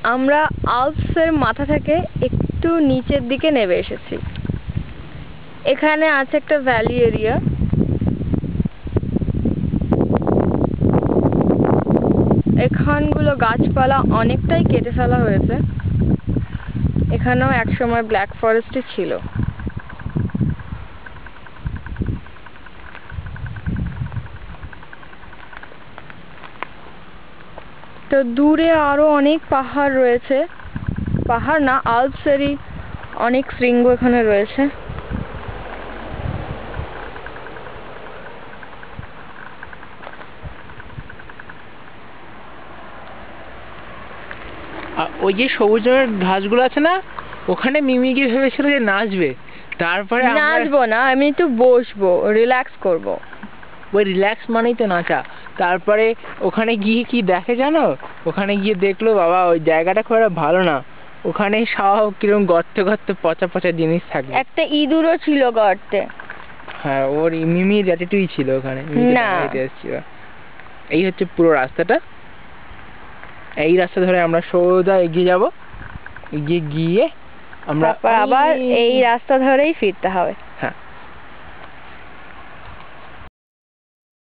আমরা আল্পসের মাথা থেকে একটু নিচের দিকে নেমে এসেছি। এখানে আছে একটা ভ্যালি এরিয়া। এখানগুলো গাছপালা অনেকটাই কেটে ফেলা হয়েছে। এখানেও একসময় ব্ল্যাক ফরেস্টই ছিল। তো দূরে আরো অনেক পাহাড় রয়েছে, পাহাড় না আল্পসেরই অনেক শৃঙ্গ এখানে রয়েছে। ওই যে সবুজ রঙের ঘাসগুলো আছে না, ওখানে মিমি গিয়ে ভেবেছিল যে নাচবে, তারপরে নাচবো না, আমি একটু বসবো, রিল্যাক্স করব। ওই রিল্যাক্স মানেই তো নাচা। তারপরে ওখানে গিয়ে কি দেখে জানো, ওখানে গিয়ে দেখলো বাবা ওই জায়গাটা খুব একটা ভালো না, ওখানে সব কিরকম গর্তে গর্তে পচা পচা জিনিস থাকে। একটা ইঁদুরও ছিল গর্তে। হ্যাঁ, ওর মিমির র্যাটিটুই ছিল ওখানে। না, এই হচ্ছে পুরো রাস্তাটা। এই রাস্তা ধরে আমরা সোজা এগিয়ে যাব, এগিয়ে গিয়ে আমরা আবার এই রাস্তা ধরেই ফিরতে হবে।